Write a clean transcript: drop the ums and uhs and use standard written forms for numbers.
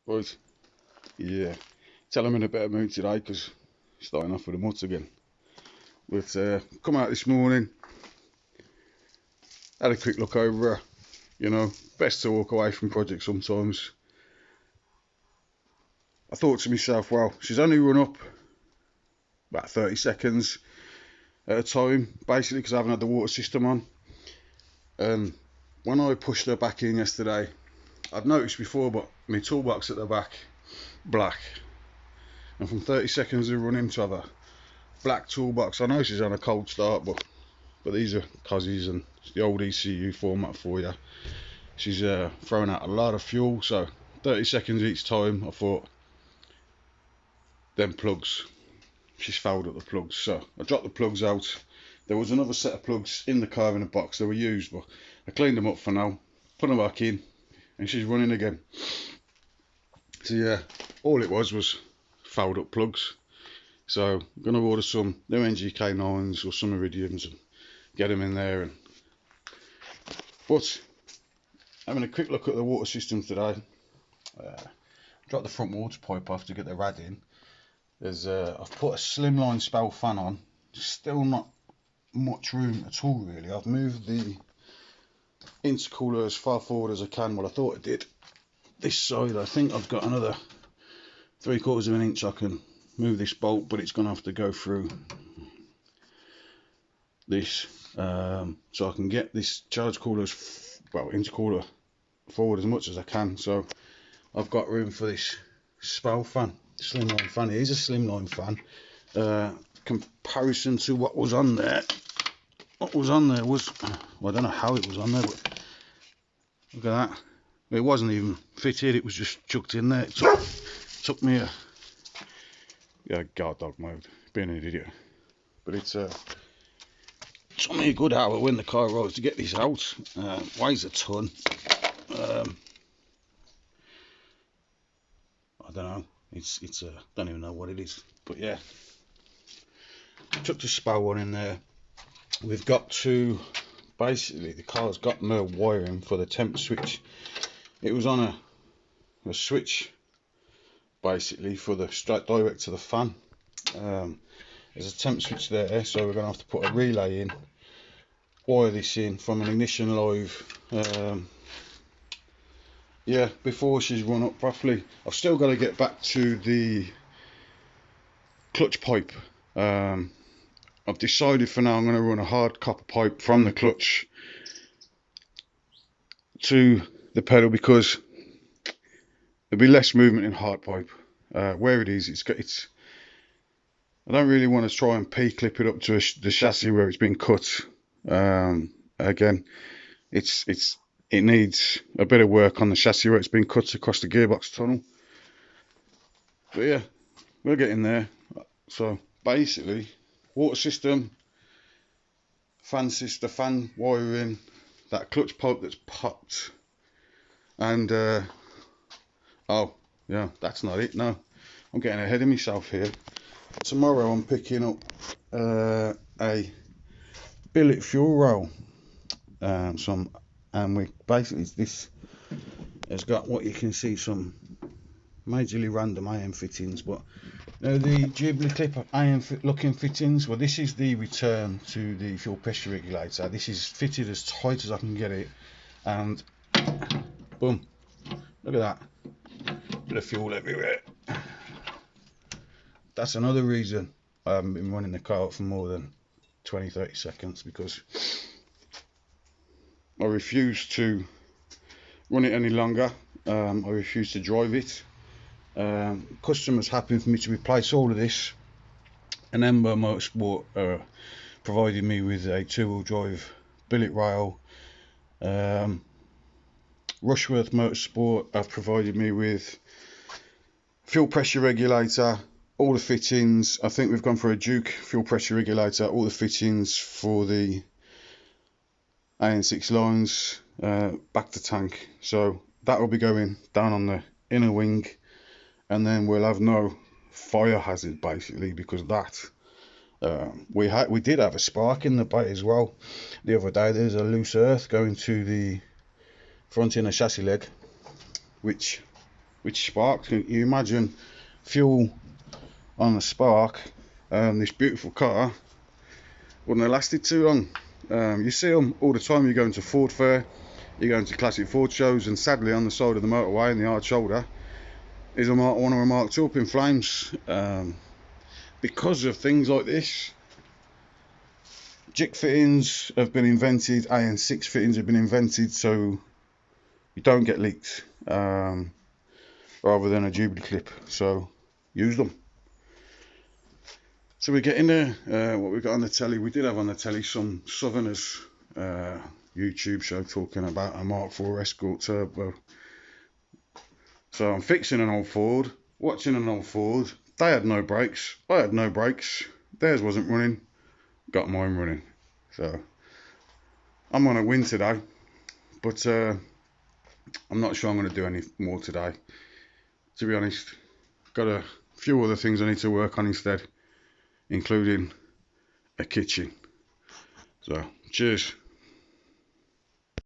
Right, yeah, tell I'm in a better mood today because starting off with the muds again. But come out this morning, had a quick look over her. You know, best to walk away from projects sometimes. I thought to myself, well, she's only run up about 30 seconds at a time, basically, because I haven't had the water system on. And when I pushed her back in yesterday, I'd noticed before, but my toolbox at the back, black. And from 30 seconds of running to have a black toolbox, I know she's on a cold start, but these are Cozzies and it's the old ECU format for you. She's throwing out a lot of fuel, so 30 seconds each time. I thought, them plugs, she's fouled up the plugs, so I dropped the plugs out. There was another set of plugs in the car in a box. They were used, but I cleaned them up for now, put them back in, and she's running again. So yeah, all it was fouled up plugs. So I'm going to order some new MK9s or some Iridiums and get them in there. But having a quick look at the water system today, dropped the front water pipe off to get the rad in. I've put a slimline spout fan on, still not much room at all really. I've moved the intercooler as far forward as I can. Well, I thought I did. This side, I think I've got another 3/4 of an inch I can move this bolt, but it's going to have to go through this, so I can get this charge cooler, intercooler forward as much as I can. So I've got room for this spout fan, slimline fan. It is a slimline fan. Comparison to what was on there. What was on there was, well, I don't know how it was on there, but look at that. It wasn't even fitted. It was just chucked in there. It took me a guard dog mode, being an idiot. But it took me a good hour when the car arrived to get this out. Weighs a ton. I don't know. It's don't even know what it is. But yeah, chucked a spout one in there. We've got to, basically the car's got no wiring for the temp switch. It was on a switch basically for the straight direct to the fan. There's a temp switch there, so we're going to have to put a relay in, wire this in from an ignition live, yeah, before she's run up properly. I've still got to get back to the clutch pipe. I've decided for now I'm going to run a hard copper pipe from the clutch to the pedal because there'll be less movement in hard pipe. Where it is, it's I don't really want to try and P-clip it up to the chassis where it's been cut. Again, it needs a bit of work on the chassis where it's been cut across the gearbox tunnel. But yeah, we're getting there. So basically, water system, fan wiring, that clutch pipe that's popped, and oh yeah, that's not it. No, I'm getting ahead of myself here. Tomorrow I'm picking up a billet fuel roll, and we basically, this has got what you can see, some majorly random AM fittings, but the Ghibli clip AM looking fittings. Well, this is the return to the fuel pressure regulator. This is fitted as tight as I can get it, and boom, look at that, bit of fuel everywhere. That's another reason I haven't been running the car for more than 20-30 seconds, because I refuse to run it any longer. I refuse to drive it. Customers happy for me to replace all of this, and Ember Motorsport provided me with a 2-wheel drive billet rail. Rushworth Motorsport have provided me with fuel pressure regulator, all the fittings. I think we've gone for a Duke fuel pressure regulator, all the fittings for the AN6 lines, back to tank. So that will be going down on the inner wing, and then we'll have no fire hazard basically, because that we did have a spark in the bite as well the other day. There's a loose earth going to the front inner chassis leg, which which sparked. Can you imagine fuel on a spark? This beautiful car wouldn't have lasted too long. You see them all the time. You go into Ford Fair, you go into classic Ford shows, and sadly on the side of the motorway in the hard shoulder is one of them marked up in flames. Because of things like this, JIC fittings have been invented, AN6 fittings have been invented so you don't get leaks, rather than a Jubilee clip, so use them. So we get in there, what we got on the telly, we did have on the telly some Southerners YouTube show talking about a Mark IV Escort Turbo. So I'm fixing an old Ford, watching an old Ford. They had no brakes, I had no brakes, theirs wasn't running, got mine running. So I'm on a win today, but I'm not sure I'm going to do any more today, to be honest. Got a few other things I need to work on instead, including a kitchen. So cheers.